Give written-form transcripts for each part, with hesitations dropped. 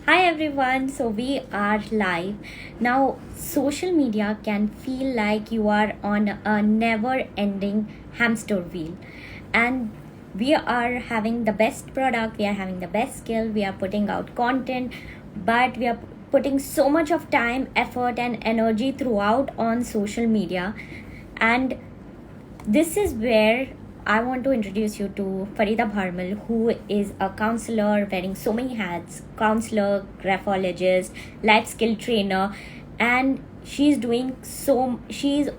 Hi everyone, so we are live. Now, social media can feel like you are on a never ending hamster wheel, and we are having the best product, we are having the best skill, we are putting out content, but we are putting so much of time, effort, and energy throughout on social media. And this is where I want to introduce you to Farida Bharmal, who is a counselor wearing so many hats, counselor, graphologist, life skill trainer, and she's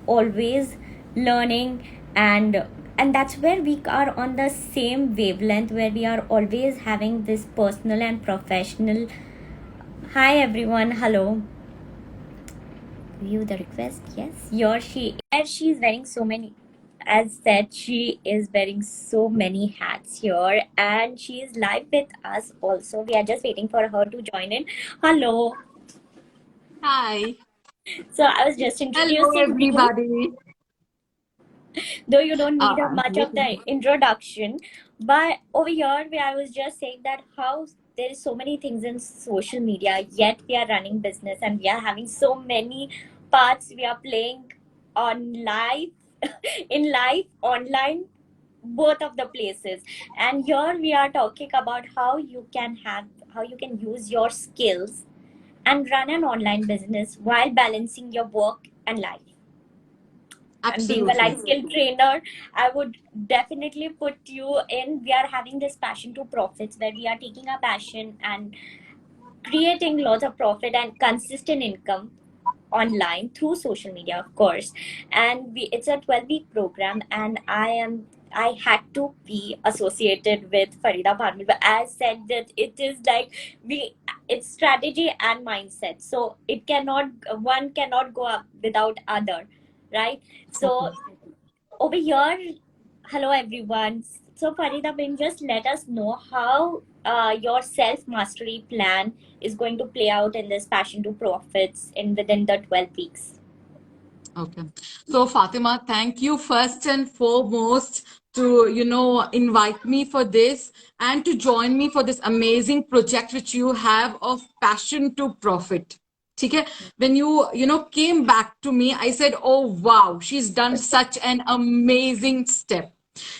always learning and that's where we are on the same wavelength where we are always having this personal and professional. Hi everyone, hello. View the request. Yes, here she and she's wearing so many, as said, she is wearing so many hats here and she is live with us also. We are just waiting for her to join in. Hello. Hi. So I was just Hello, introducing you, everybody. though you don't need a I'm much great. of the introduction. But over here, where I was just saying that how there is so many things in social media, yet we are running business and we are having so many parts we are playing on live, in live, online, both of the places. And here we are talking about how you can use your skills and run an online business while balancing your work and life. And being a life Absolutely. skill trainer, I would definitely put you in. We are having this passion to profits where we are taking our passion and creating lots of profit and consistent income online through social media, of course. And it's a 12-week program, and I had to be associated with Farida Bharmal. But as said that it is like we it's strategy and mindset. So it cannot one cannot go up without other, right? So Okay. over here, hello everyone. So Farida Bin, just let us know how your self mastery plan is going to play out in this passion to profits in within the 12 weeks. Okay. So, Fatima, thank you first and foremost to, invite me for this and to join me for this amazing project which you have of passion to profit. Okay. When you came back to me, I said, oh, wow, she's done such an amazing step.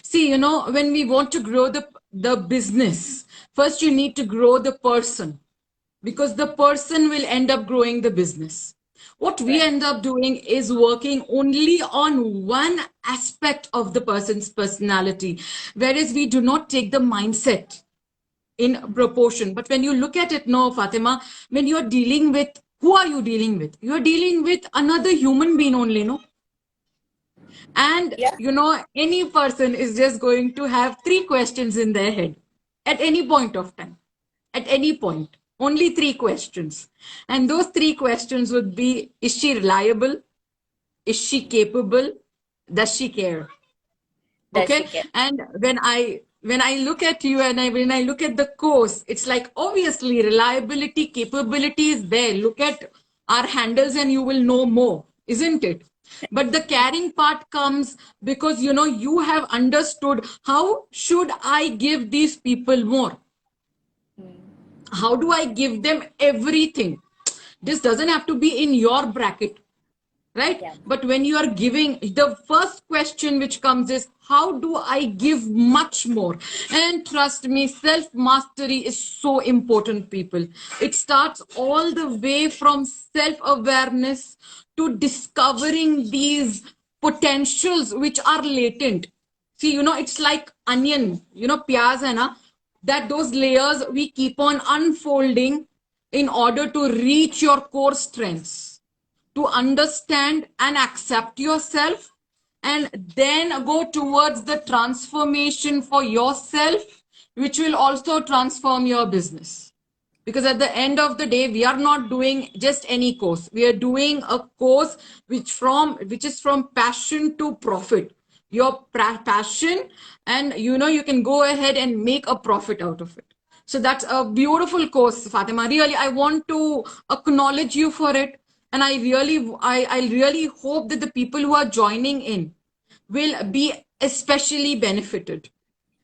See, when we want to grow the business, first you need to grow the person because the person will end up growing the business. What we Right. end up doing is working only on one aspect of the person's personality, whereas we do not take the mindset in proportion. But when you look at it, no, Fatima, when you're dealing with, who are you dealing with? You're dealing with another human being only, no? And, Yeah. any person is just going to have three questions in their head at any point of time. At any point. Only three questions. And those three questions would be, is she reliable? Is she capable? Does she care? Does she Okay. care? And when I look at you and when I look at the course, it's like obviously reliability, capability is there. Look at our handles and you will know more, isn't it? But the caring part comes because you have understood how should I give these people more? How do I give them everything? This doesn't have to be in your bracket, right? Yeah. But when you are giving, the first question which comes is, how do I give much more? And trust me, self mastery is so important, people. It starts all the way from self awareness to discovering these potentials which are latent. See, it's like onion, pyaz hai na, that those layers we keep on unfolding in order to reach your core strengths, to understand and accept yourself, and then go towards the transformation for yourself, which will also transform your business. Because at the end of the day, we are not doing just any course, we are doing a course which is from passion to profit. Your passion, and you can go ahead and make a profit out of it. So that's a beautiful course, Fatima. Really, I want to acknowledge you for it. And I really hope that the people who are joining in will be especially benefited.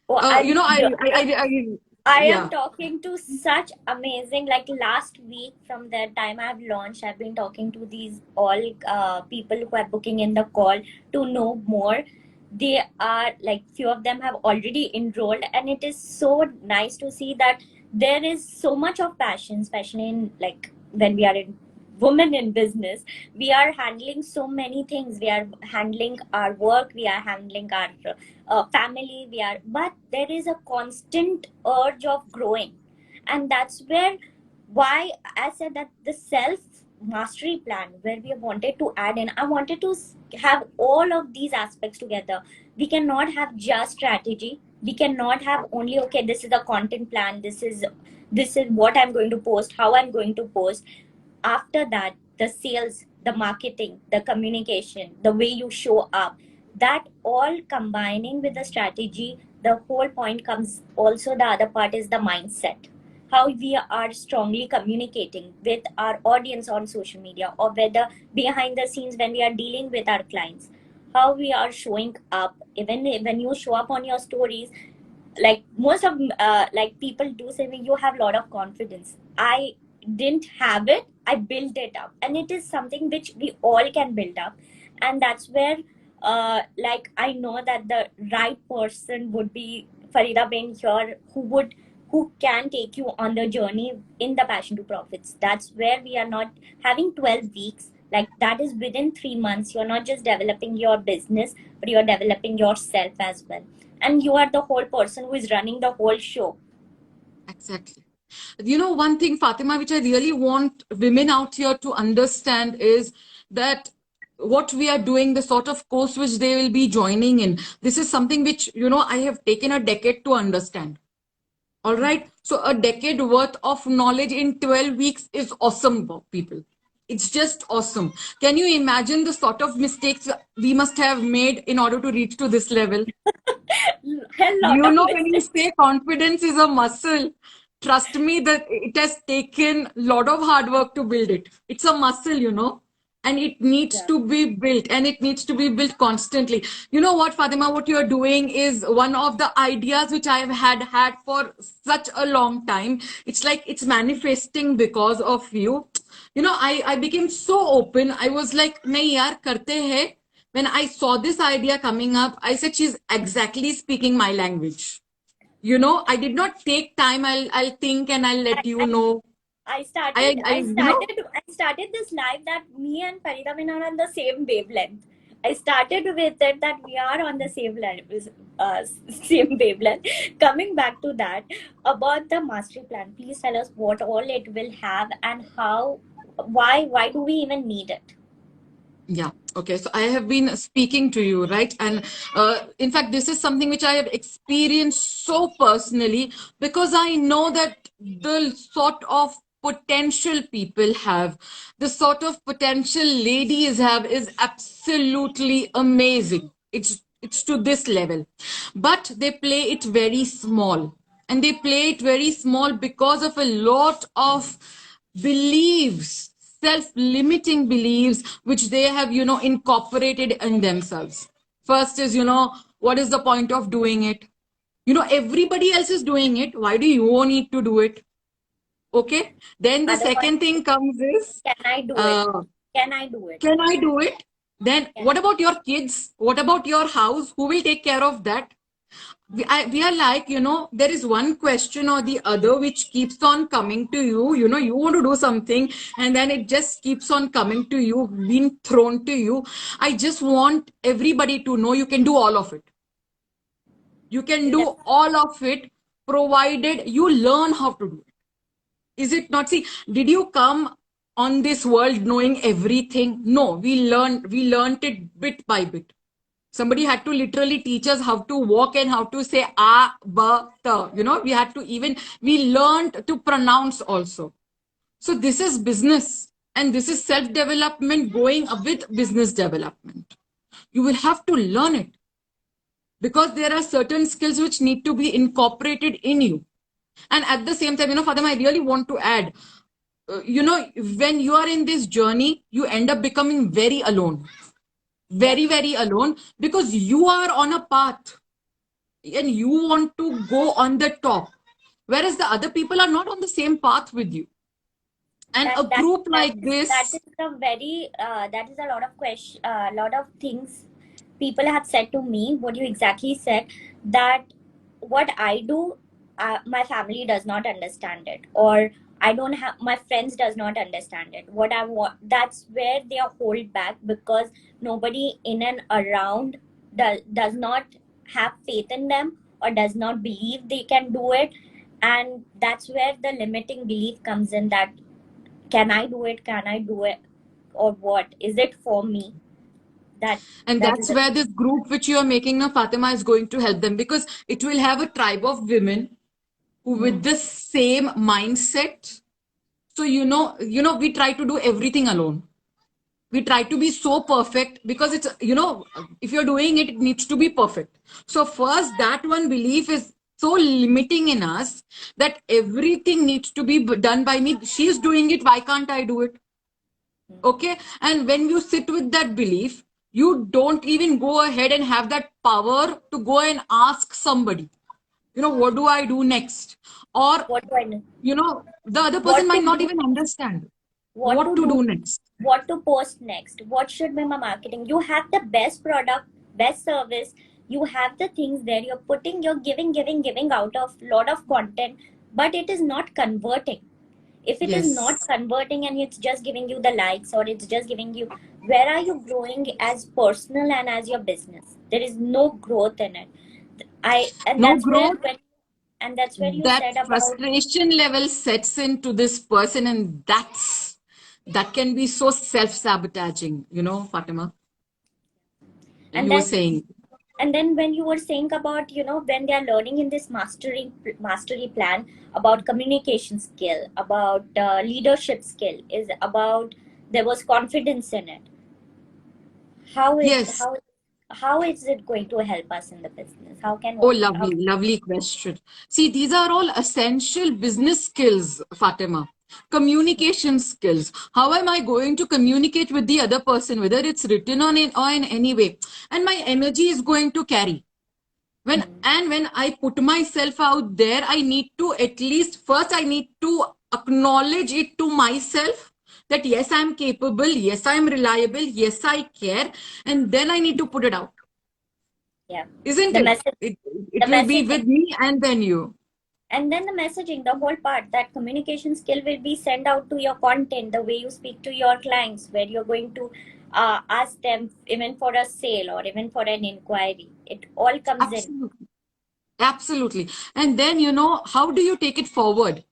Oh, uh, you and know i yeah, i i, I I am Yeah. talking to such amazing, like last week from the time I've launched, I've been talking to these all people who are booking in the call to know more. They are like, few of them have already enrolled, and it is so nice to see that there is so much of passion, especially in like when we are in women in business. We are handling so many things. We are handling our work, we are handling our family, we are, but there is a constant urge of growing. And that's where, why I said that the self mastery plan, where we wanted to add in, I wanted to have all of these aspects together. We cannot have just strategy, we cannot have only, okay, this is the content plan, this is what I'm going to post, how I'm going to post. After that, the sales, the marketing, the communication, the way you show up, that all combining with the strategy, the whole point comes. Also, the other part is the mindset, how we are strongly communicating with our audience on social media, or whether behind the scenes when we are dealing with our clients, how we are showing up. Even when you show up on your stories, like most of like people do say me, you have a lot of confidence. I didn't have it, I built it up, and it is something which we all can build up. And that's where like I know that the right person would be Farida Bain here, who can take you on the journey in the passion to profits. That's where we are not having 12 weeks, like that is within 3 months. You're not just developing your business, but you're developing yourself as well, and you are the whole person who is running the whole show. Exactly. You know, one thing, Fatima, which I really want women out here to understand is that what we are doing, the sort of course which they will be joining in, this is something which, I have taken a decade to understand. All right. So a decade worth of knowledge in 12 weeks is awesome, people. It's just awesome. Can you imagine the sort of mistakes we must have made in order to reach to this level? Hell lot of When you mistakes. say confidence is a muscle, trust me that it has taken a lot of hard work to build it. It's a muscle, and it needs Yeah. to be built, and it needs to be built constantly. You know what, Fatima, what you're doing is one of the ideas which I've had for such a long time. It's like it's manifesting because of you. I became so open. I was like, nahi yaar, karte hai. When I saw this idea coming up, I said, she's exactly speaking my language. I did not take time. I'll think and I'll I, let you I, know. I I, started I, I you know, started I started this live that me and Farida Bin are on the same wavelength. I started with it that we are on the same same wavelength. Coming back to that, about the mastery plan, please tell us what all it will have, and how, why do we even need it? Yeah. Okay. So I have been speaking to you, right? And in fact, this is something which I have experienced so personally because I know that the sort of potential people have, the sort of potential ladies have is absolutely amazing. It's to this level, but they play it very small, and they play it very small because of a lot of beliefs, self-limiting beliefs which they have incorporated in themselves. First is, what is the point of doing it? Everybody else is doing it, why do you need to do it? Okay. Then the Other one, second thing comes is, can I do it? uh, Can I do it? can I do it? Then Can what about your kids? What about your house? Who will take care of that? We are like, there is one question or the other which keeps on coming to you. You want to do something, and then it just keeps on coming to you, being thrown to you. I just want everybody to know you can do all of it. You can I? do all of it provided you learn how to do it. Is it not? See, did you come on this world knowing everything? No, we learned it bit by bit. Somebody had to literally teach us how to walk and how to say a, b, ta. We learned to pronounce also. So this is business, and this is self development going with business development. You will have to learn it because there are certain skills which need to be incorporated in you. And at the same time, Fatima, I really want to add, when you are in this journey, you end up becoming very alone, Yeah. very alone, because you are on a path and you want to go on the top. whereas the other people are not on the same path with you. And that a that group that like is that this, is a very that is a lot of question, lot of things people have said to me. What you exactly said, that what I do, my family does not understand it, or I don't have, my friends does not understand it. What I want, that's where they are hold back, because nobody in and around does not have faith in them, or does not believe they can do it. And that's where the limiting belief comes in, that can I do it, can I do it, or what is it for me? that and that is that's the where thing. this group which you are making now, Fatima, is going to help them, because it will have a tribe of women who Hmm. with the same mindset. So we try to do everything alone. We try to be so perfect because it's, if you're doing it, it needs to be perfect. So first, that one belief is so limiting in us, that everything needs to be done by me. She's doing it, why can't I do it? Okay. And when you sit with that belief, you don't even go ahead and have that power to go and ask somebody, what do I do next? Or, What do I know? the other person What to might not do? even understand What what to to do? do next. What to post next? What should be my marketing? You have the best product, best service. You have the things there. You're putting, you're giving out of lot of content, but it is not converting. If it is not Yes. converting and it's just giving you the likes, or it's just giving you, where are you growing as personal and as your business? There is no growth in it. I and No that's where growth. when and that's where you That said about, frustration level sets into this person, and that can be so self-sabotaging, Fatima. and You were then saying. and then when you were saying about, when they are learning in this mastery plan, about communication skill, about leadership skill, is about, there was confidence in it. how it Yes. how how is it going to help us in the business? Oh, How lovely, lovely question. See, these are all essential business skills, Fatima. Communication skills. How am I going to communicate with the other person, whether it's written on it or in any way? And my energy is going to carry. When I put myself out there, I need to, at least first, I need to acknowledge it to myself, that yes, I'm capable, yes, I'm reliable, yes, I care, and then I need to put it out. Yeah, Isn't the it? message, It the will be messaging, with me and then you. and then the messaging, the whole part, that communication skill will be sent out to your content, the way you speak to your clients, where you're going to ask them even for a sale or even for an inquiry. It all comes in. Absolutely. Absolutely. And then, how do you take it forward?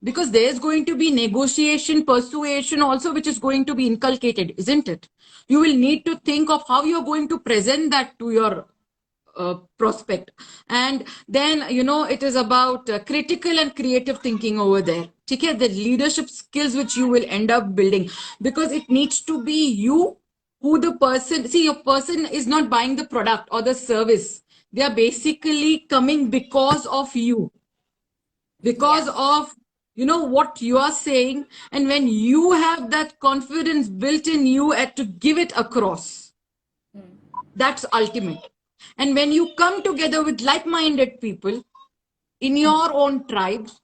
Because there's going to be negotiation, persuasion also, which is going to be inculcated, isn't it? You will need to think of how you're going to present that to your prospect. And then, it is about critical and creative thinking over there. Okay, the leadership skills which you will end up building, because it needs to be you who the person, see, your person is not buying the product or the service. They are basically coming because of you, Yeah. because of what you are saying. And when you have that confidence built in you at to give it across, Hmm. that's ultimate. And when you come together with like-minded people in your own tribes,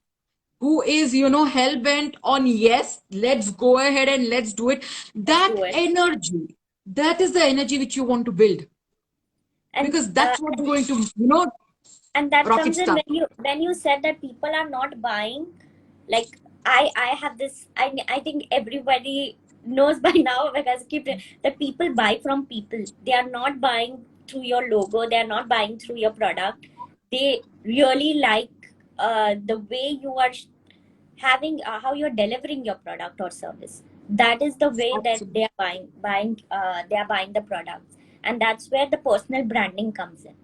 who is hell-bent on, yes, let's go ahead and let's do it, Let's that do it. energy, that is the energy which you want to build, and because uh, that's what's and going to and that rocket comes in start. when you said that people are not buying. Like, I have this, I think everybody knows by now, because that people buy from people. They are not buying through your logo, they are not buying through your product. They really like the way you are having, how you're delivering your product or service. That is the way that they Absolutely. are they are buying the products. And that's where the personal branding comes in,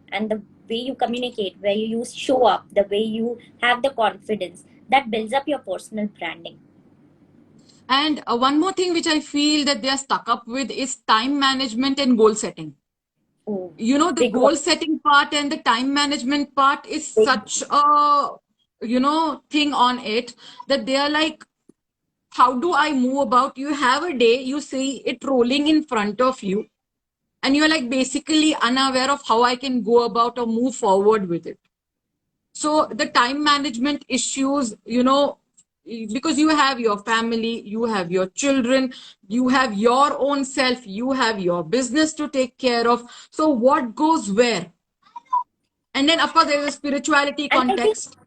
and the way you communicate, where you show up, the way you have the confidence, that builds up your personal branding. And one more thing which I feel that they are stuck up with is time management and goal setting. Oh, The big one. goal setting part and the time management part is Big. such a thing on it, that they are like, how do I move about? You have a day, you see it rolling in front of you, and you're like basically unaware of how I can go about or move forward with it. So the time management issues, because you have your family, you have your children, you have your own self, you have your business to take care of. So what goes where? And then of course there is a spirituality And context.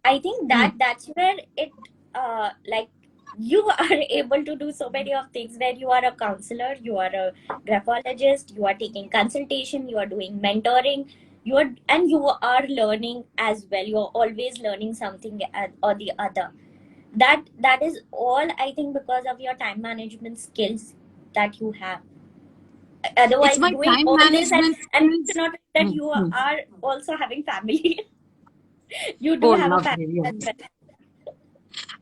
I think Hmm. that's where it like you are able to do so many of things, where you are a counselor, you are a graphologist, you are taking consultation, you are doing mentoring, you are learning as well. You are always learning something or the other. That is all, I think, because of your time management skills that you have. It's Otherwise, my doing time all this, management and you skills. cannot that Hmm, you hmm. are also having family. You do Oh, have a family lovely. as Yes. well.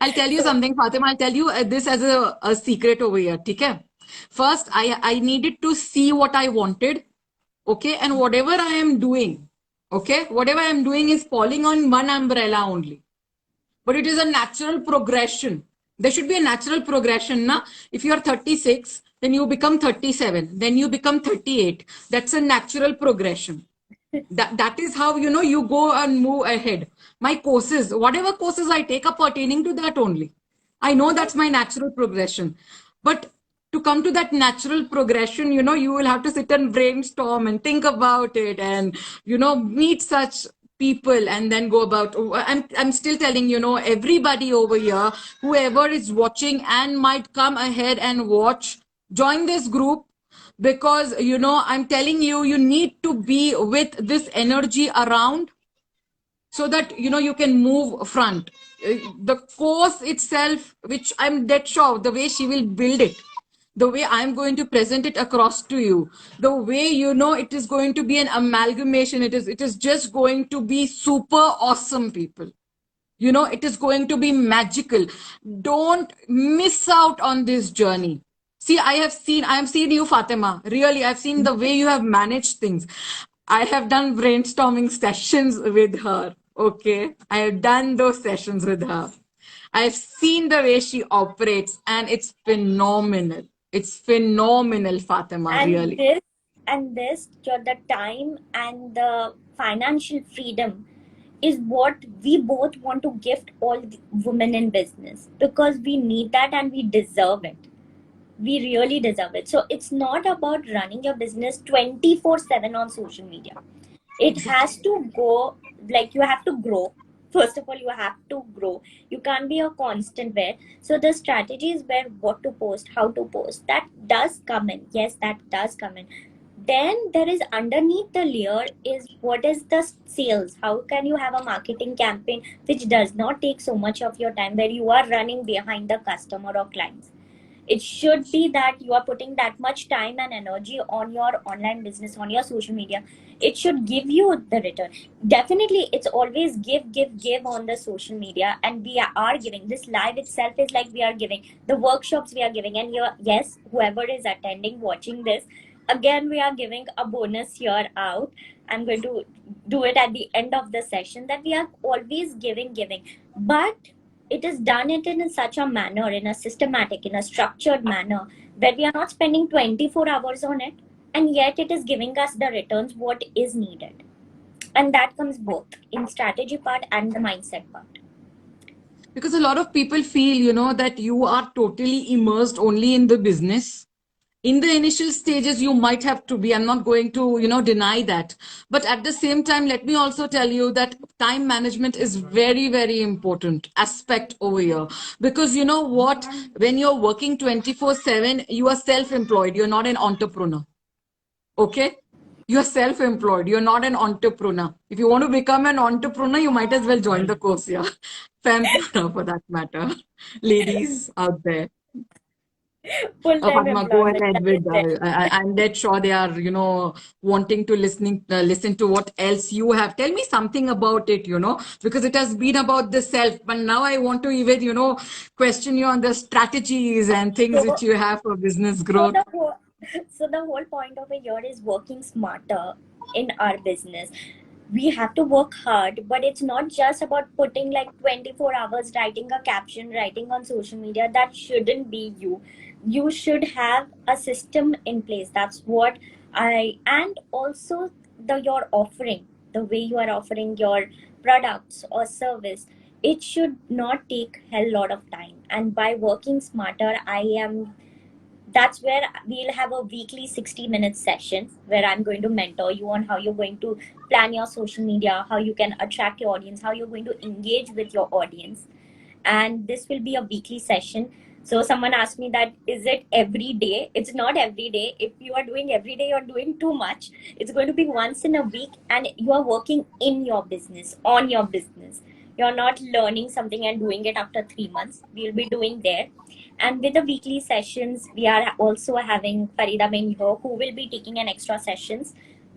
I'll tell you So something, Fatima. I'll tell you this as a secret over here. Okay. First, I needed to see what I wanted. Okay. And whatever I am doing, okay, whatever I am doing is falling on one umbrella only. But it is a natural progression. There should be a natural progression. Na? If you are 36, then you become 37, then you become 38. That's a natural progression. That is how you go and move ahead. My courses, whatever courses I take, are pertaining to that only. I know yeah, that's my natural progression. But to come to that natural progression, you will have to sit and brainstorm and think about it, and meet such people, and then go about. I'm still telling everybody over here, whoever is watching and might come ahead and watch, join this group, because I'm telling you, you need to be with this energy around, so that you can move front. The course itself, which I'm dead sure the way she will build it, the way I'm going to present it across to you, the way it is going to be an amalgamation, it is just going to be super awesome, people. It is going to be magical. Don't miss out on this journey. See, I have seen you, Fatima. Really, I've seen the way you have managed things. I have done brainstorming sessions with her. Okay. I have done those sessions with her. I've seen the way she operates, and it's phenomenal. It's phenomenal, Fatima, and really. the time and the financial freedom is what we both want to gift all the women in business, because we need that and we deserve it. We really deserve it. So it's not about running your business 24/7 on social media. It has Exactly. to go, like, you have to grow. First of all, you have to grow. You can't be a constant wear. So the strategies where what to post, how to post, that does come in. Yes, that does come in. Then there is, underneath the layer, is what is the sales. How can you have a marketing campaign which does not take so much of your time, where you are running behind the customer or clients? It should be that you are putting that much time and energy on your online business, on your social media. It should give you the return. Definitely, it's always give on the social media, and we are giving. This live itself is like we are giving the workshops, we are giving. And you're, yes, whoever is attending, watching this, again, we are giving a bonus here out. I'm going to do it at the end of the session, that we are always giving, but it is done it in such a manner, in a systematic, in a structured manner, where we are not spending 24 hours on it, and yet it is giving us the returns what is needed. And that comes both in strategy part and the mindset part. Because a lot of people feel, that you are totally immersed only in the business. In the initial stages, you might have to be. I'm not going to, deny that. But at the same time, let me also tell you that time management is very, very important aspect over here. Because you know what? When you're working 24/7, you are self-employed. You're not an entrepreneur. Okay? You're self employed. You're not an entrepreneur. If you want to become an entrepreneur, you might as well join the course, yeah. Fempreneur for that matter. Ladies out there. Full-time Fatma, go employment, ahead that with. is it. I'm dead sure they are, wanting to listen to what else you have. Tell me something about it, because it has been about the self. But now I want to even, question you on the strategies and things So, which you have for business so growth. the whole, so the whole point of a year is working smarter in our business. We have to work hard, but it's not just about putting like 24 hours writing a caption, writing on social media. That shouldn't be you. You should have a system in place. That's what I, and also the your offering, the way you are offering your products or service, it should not take hell lot of time. And by working smarter, that's where we'll have a weekly 60-minute session where I'm going to mentor you on how you're going to plan your social media, how you can attract your audience, how you're going to engage with your audience. And this will be a weekly session. So someone asked me that, is it every day? It's not every day. If you are doing every day, you're doing too much. It's going to be once in a week, and you are working in your business, on your business. You're not learning something and doing it after 3 months. We'll be doing there. And with the weekly sessions, we are also having Farida here, who will be taking an extra sessions,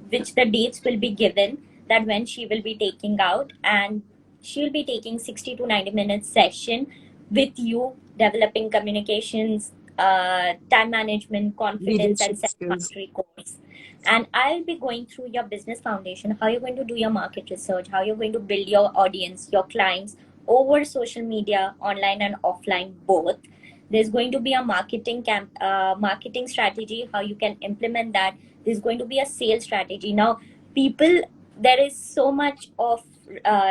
which the dates will be given, that when she will be taking out. And she'll be taking 60 to 90 minutes session with you, developing communications, time management, confidence, and Leadership skills. self-mastery course. And I'll be going through your business foundation, how you're going to do your market research, how you're going to build your audience, your clients over social media, online and offline both. There's going to be a marketing strategy, how you can implement that. There's going to be a sales strategy. Now, people, there is so much of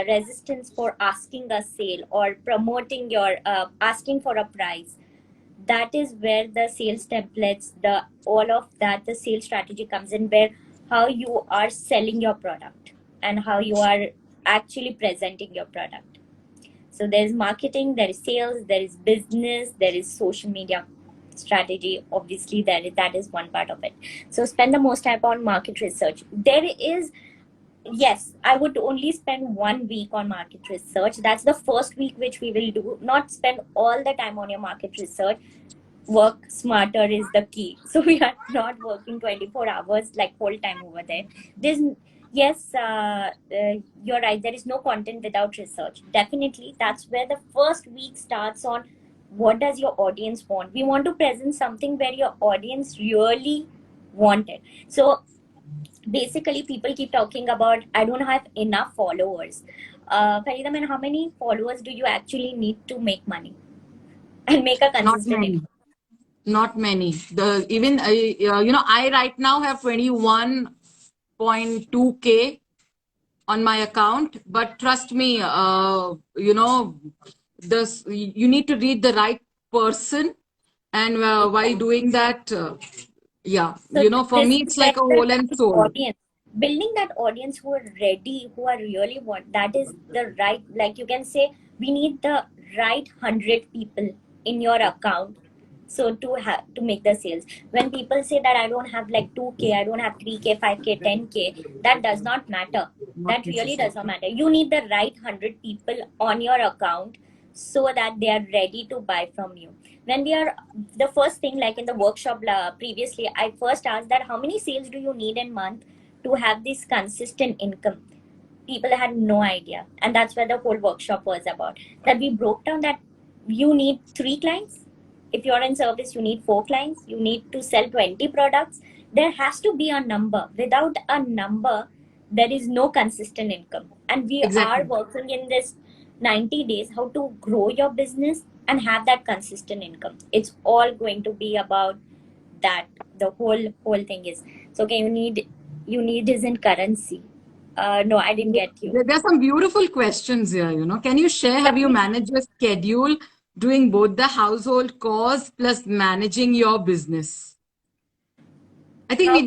resistance for asking a sale or promoting your asking for a price. That is where the sales templates, the all of that, the sales strategy comes in, where how you are selling your product and how you are actually presenting your product. So there's marketing, there is sales, there is business, there is social media strategy. Obviously, that is one part of it. So spend the most time on market research. There is, yes, I would only spend 1 week on market research. That's the first week which we will do. Not spend all the time on your market research. Work smarter is the key. So we are not working 24 hours like full time over there. There's, yes, you're right. There is no content without research. Definitely, that's where the first week starts on. What does your audience want? We want to present something where your audience really want it. So basically, people keep talking about, I don't have enough followers. Farida, man, how many followers do you actually need to make money and make a Not consistent many. income? Not many. The even I right now have 21.2K on my account, but trust me, this you need to read the right person, and while Exactly. doing that, yeah, So for this me is it's where like a the whole and right soul. audience, building that audience who are ready, who are really want, that is the right, like you can say, we need the right 100 people in your account. So to have to make the sales, when people say that I don't have like 2K, I don't have 3K, 5K, 10K, that does not matter. Not That really necessary. does not matter. You need the right 100 people on your account so that they are ready to buy from you. When we are, the first thing, like in the workshop previously, I first asked that how many sales do you need in month to have this consistent income. People had no idea, and that's where the whole workshop was about. That we broke down that you need 3 clients. If you're in service, you need 4 clients. You need to sell 20 products. There has to be a number. Without a number, there is no consistent income. And we are Exactly. working in this 90 days how to grow your business and have that consistent income. It's all going to be about that. The whole thing is, so okay, you need isn't currency. No, I didn't get you. There are some beautiful questions here. Can you share? Yeah, Have you please. managed your schedule doing both the household chores plus managing your business? I think How can,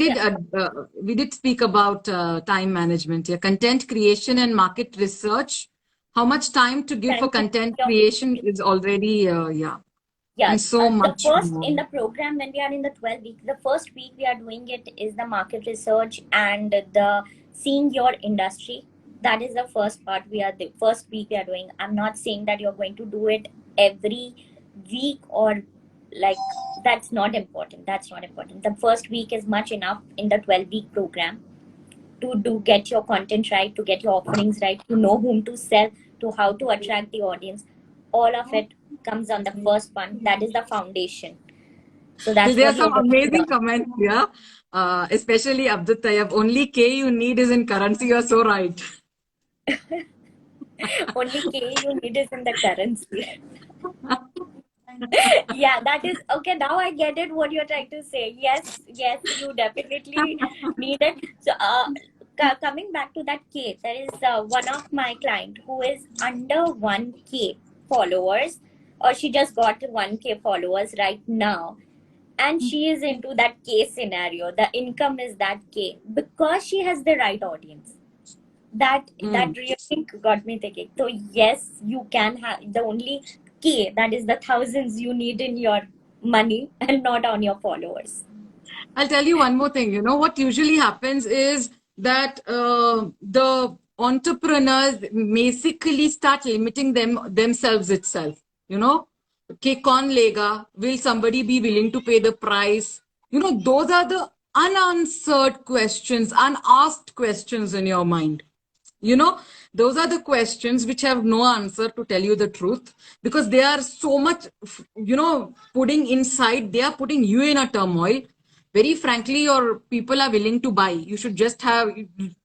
we did speak about time management here, content creation and market research. How much time to give for can you content your creation is already yeah, Yeah, and so the much first more. in the program, when we are in the 12 week, the first week we are doing it is the market research and the seeing your industry. That is the first part. We are the first week we are doing. I'm not saying that you're going to do it every week or like, that's not important. That's not important. The first week is much enough in the 12-week program to do get your content right, to get your offerings right, to know whom to sell, to how to attract the audience. All of it comes on the first one. That is the foundation. So that's There are what you're some going to amazing learn. comments here, especially Abdul Tayyab. Only K you need is in currency. You're so right. Only K you need is in the currency. Yeah, that is okay. Now I get it what you're trying to say. Yes, yes, you definitely need it. So, coming back to that case, there is one of my client who is under 1K followers, or she just got 1K followers right now, and she is into that case scenario. The income is that K because she has the right audience. That Hmm. really got me thinking. So yes, you can have the only K, that is the thousands you need in your money and not on your followers. I'll tell you one more thing. You know, what usually happens is that the entrepreneurs basically start limiting themselves itself. You know, कि कौन लेगा? Will somebody be willing to pay the price? You know, those are the unanswered questions, unasked questions in your mind. You know, those are the questions which have no answer, to tell you the truth, because they are so much, you know, putting inside, they are putting you in a turmoil. Very frankly, your people are willing to buy. You should just have,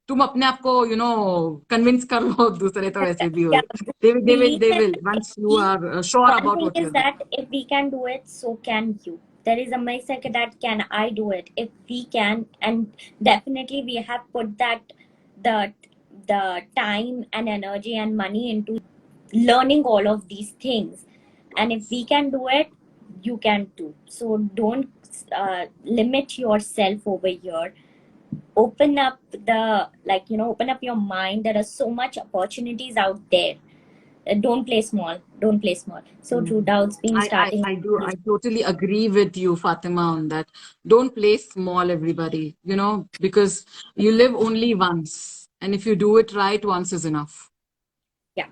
तुम अपने आप को, you know, convince कर लो, दूसरे तो वैसे भी Yeah, हो. believe They in will, once you me. are sure One about thing what is you're doing. that if we can do it, so can you. There is a mindset that can I do it? If we can, and definitely we have put that the the time and energy and money into learning all of these things, and if we can do it, you can too. So don't limit yourself over here. Open up the, like, open up your mind. There are so much opportunities out there. Don't play small. Don't play small. So true. Mm. Doubt's been starting. I totally agree with you, Fatima, on that. Don't play small, everybody, you know, because you live only once. And if you do it right, once is enough. Yeah.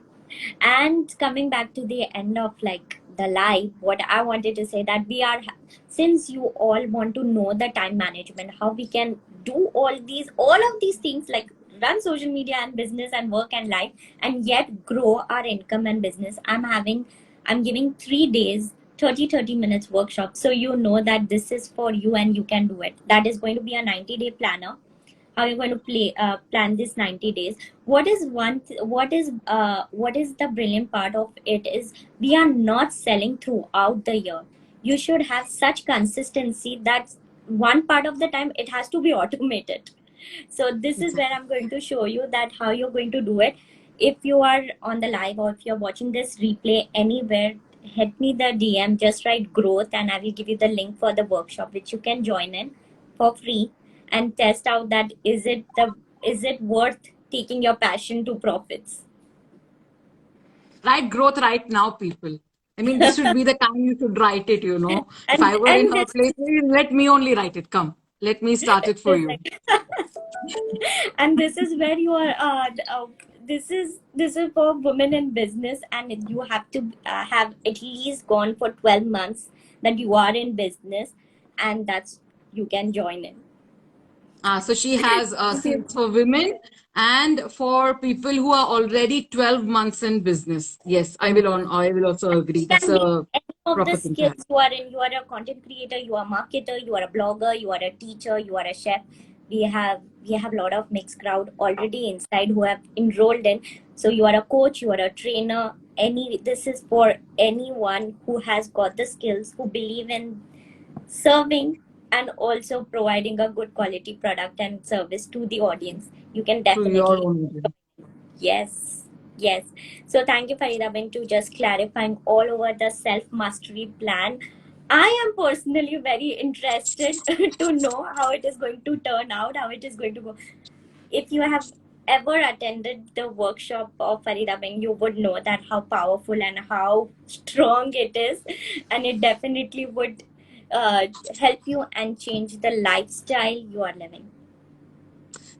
And coming back to the end of like the life, what I wanted to say that we are, since you all want to know the time management, how we can do all of these things, like run social media and business and work and life, and yet grow our income and business. I'm giving 3 days, 30 minutes workshop. So you know that this is for you and you can do it. That is going to be a 90-day planner. How you're going to plan this 90 days. What is the brilliant part of it is we are not selling throughout the year. You should have such consistency that one part of the time it has to be automated. So this is where Exactly. I'm going to show you that how you're going to do it. If you are on the live or if you're watching this replay anywhere, hit me the DM, just write growth, and I will give you the link for the workshop which you can join in for free and test out that is it worth taking your passion to profits. Write growth right now, people. I mean, this should be the time you should write it, you know. If I and were in and her this place, let me only write it. Come, let me start it for is you. like and this is where you are this is for women in business, and you have to have at least gone for 12 months that you are in business, and that's you can join in. So she has Thank you. sales for women and for people who are already 12 months in business. Yes, I will also agree. That's Can be a any of the proper thing to have. skills you are in. You are a content creator, you are a marketer, you are a blogger, you are a teacher, you are a chef. We have a lot of mixed crowd already inside who have enrolled in. So you are a coach, you are a trainer. This is for anyone who has got the skills, who believe in serving and also providing a good quality product and service to the audience. You can To your definitely. own audience. Yes, yes. So thank you, Farida, to just clarifying all over the self mastery plan. I am personally very interested to know how it is going to turn out, how it is going to go. If you have ever attended the workshop of Farida, you would know that how powerful and how strong it is, and it definitely would help you and change the lifestyle you are living.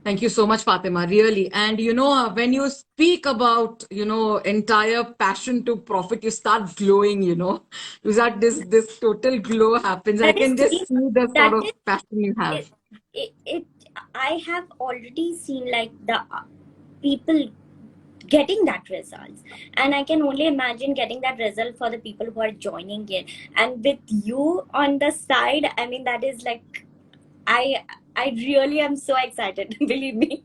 Thank you so much, Fatima, really. And you know, when you speak about, you know, entire passion to profit, you start glowing, you know. You start this total glow happens. I That is can just deep. see the sort That of is passion you have. it, it I have already seen like the people getting that results, and I can only imagine getting that result for the people who are joining in, and with you on the side, I mean, that is like, I really am so excited. Believe me.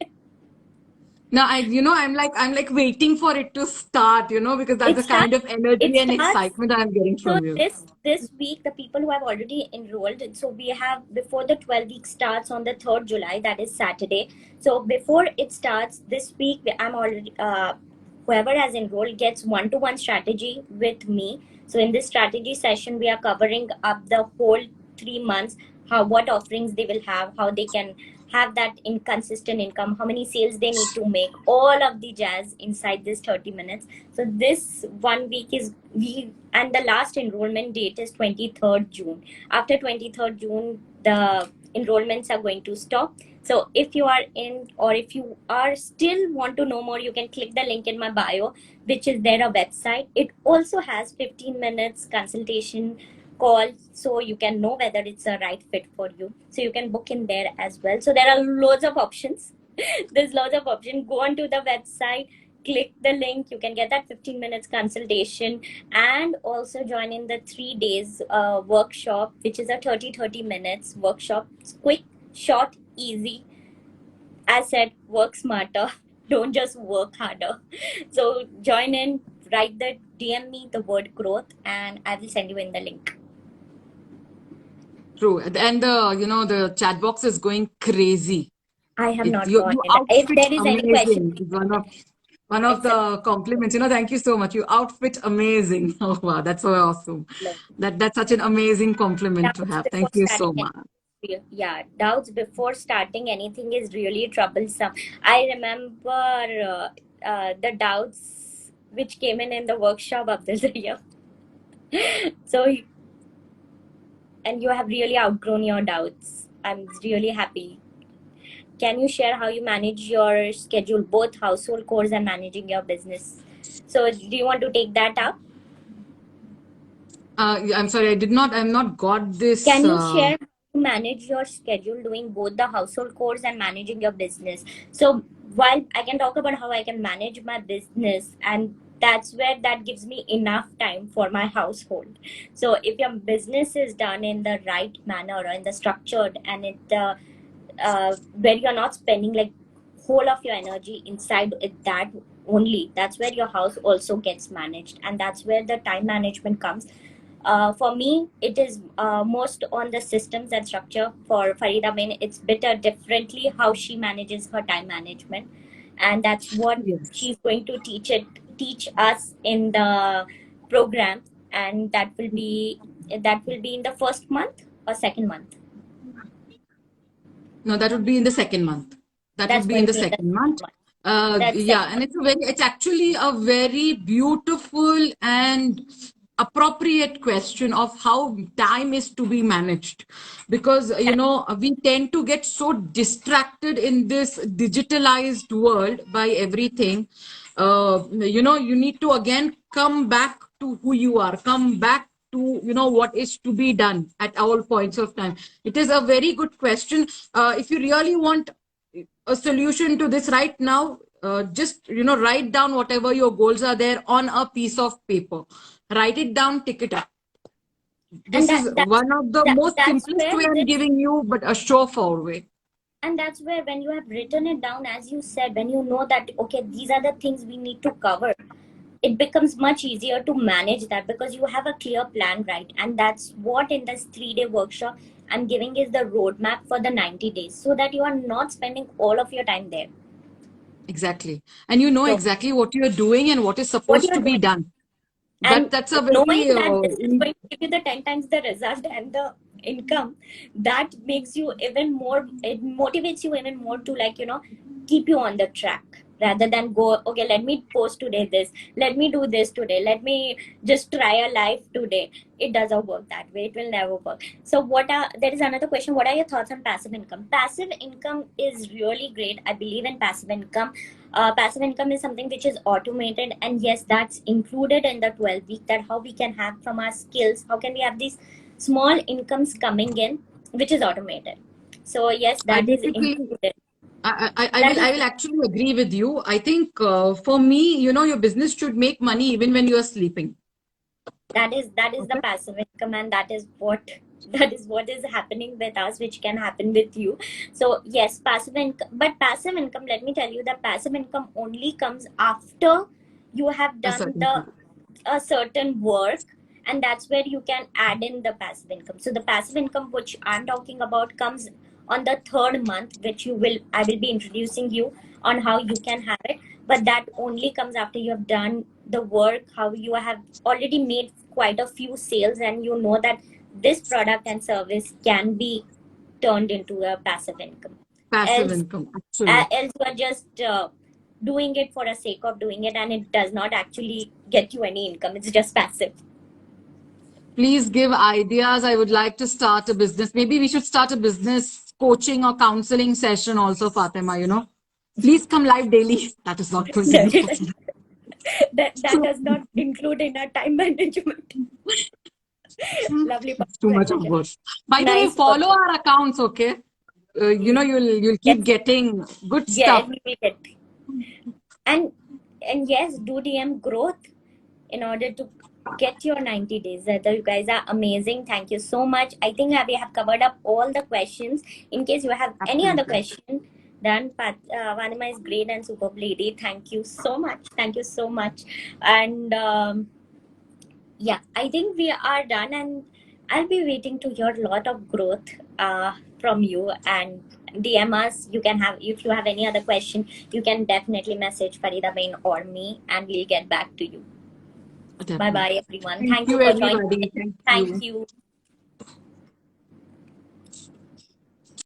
Now, I'm like waiting for it to start, because that's It the kind starts. of It energy and starts. excitement I'm getting So from you. this week, the people who have already enrolled, so we have before the 12 week starts on the 3rd July, that is Saturday. So before it starts this week, I'm already whoever has enrolled gets one-to-one strategy with me. So in this strategy session, we are covering up the whole 3 months, how what offerings they will have, how they can have that inconsistent income, how many sales they need to make, all of the jazz inside this 30 minutes. So this 1 week is we and the last enrollment date is 23rd June. After 23rd June, the enrollments are going to stop. So if you are in or if you are still want to know more, you can click the link in my bio, which is there a website. It also has 15 minutes consultation call, so you can know whether it's a right fit for you. So you can book in there as well. So there are loads of options. There's loads of options. Go onto the website, click the link, you can get that 15 minutes consultation, and also join in the 3 days workshop, which is a 30 minutes workshop. It's quick, short, easy. As said, work smarter. Don't just work harder. So join in, write the DM me the word growth, and I will send you in the link. True. And the chat box is going crazy. I have It not you gone you in. If outfit there is any question, amazing. Is one of it's a the compliments. Thank you so much. You outfit amazing. Oh wow, that's so awesome. That's such an amazing compliment to doubts have. before Thank you so starting much. anything. Yeah, doubts before starting anything is really troublesome. I remember the doubts which came in the workshop of this year. So, and you have really outgrown your doubts. I'm really happy. Can you share how you manage your schedule, both household chores and managing your business? So, do you want to take that up? I'm sorry, I'm not got this. Can you share how you manage your schedule doing both the household chores and managing your business? So while I can talk about how I can manage my business, and that's where that gives me enough time for my household. So if your business is done in the right manner or in the structured and where you're not spending like whole of your energy inside it, that only, that's where your house also gets managed, and that's where the time management comes. For me, it is most on the systems and structure. For Farida, I mean, it's better differently how she manages her time management, and that's what Yes. she's going to teach us in the program, and that will be in the first month or second month. No, that would be in the second month. That That's would be in going to the be in the second second month. month. That's Yeah, second and month. it's actually a very beautiful and appropriate question of how time is to be managed, because we tend to get so distracted in this digitalized world by everything. You need to again come back to who you are, come back to what is to be done at all points of time. It is a very good question. If you really want a solution to this right now, just write down whatever your goals are there on a piece of paper. Write it down, tick it up. And This is one of the most that's simplest where way I'm this giving you, but a surefire way. and that's where, when you have written it down, as you said, when you know that okay, these are the things we need to cover, it becomes much easier to manage that because you have a clear plan, right? And that's what in this 3-day workshop I'm giving is the roadmap for the 90 days, so that you are not spending all of your time there. Exactly. And you know So exactly what you're doing and what is what supposed you're to be doing, done. and That's a knowing very that this is going to give you the 10 times the result and the income, that makes you even more, it motivates you even more to, like, keep you on the track, rather than go, okay, let me post today this, let me do this today, let me just try a life today. It doesn't work that way. It will never work. So there is another question: what are your thoughts on passive income? Passive income is really great. I believe in passive income. Passive income is something which is automated, and yes, that's included in the 12 week, that how we can have from our skills, how can we have these small incomes coming in, which is automated. So yes, I that is basically included. I That is will actually agree with you. I think for me, your business should make money even when you are sleeping. that is the Okay. passive income, and that is what That is what is happening with us, which can happen with you. So yes, passive income. But passive income, let me tell you, that passive income only comes after you have A done certain the period. a certain work, and that's where you can add in the passive income. So the passive income which I'm talking about comes on the third month, which I will be introducing you on how you can have it. But that only comes after you have done the work, how you have already made quite a few sales, and you know that this product and service can be turned into a passive income. Passive Else, income, actually. else you are just doing it for the sake of doing it, and it does not actually get you any income. It's just passive. Please give ideas. I would like to start a business. Maybe we should start a business coaching or counseling session also, Fatima, you know. Please come live daily. That is not going to be possible. That does not include in our time management. Lovely It's too much of conversation. work. By the way, Nice follow work. our accounts, okay? You know, you'll keep Yes, getting good yeah, stuff. we will get. And and yes, do DM growth in order to get your 90 days. You guys are amazing. Thank you so much. I think we have covered up all the questions. In case you have any other Absolutely. question, then Vanima is great and superb lady. Thank you so much. Thank you so much. And yeah, I think we are done, and I'll be waiting to hear a lot of growth from you. And DM us. You can have, if you have any other question, you can definitely message Farida Bain or me, and we'll get back to you. Bye bye, Definitely. everyone. Thank Thank you you, for joining everybody. in. Thank Thank you. you.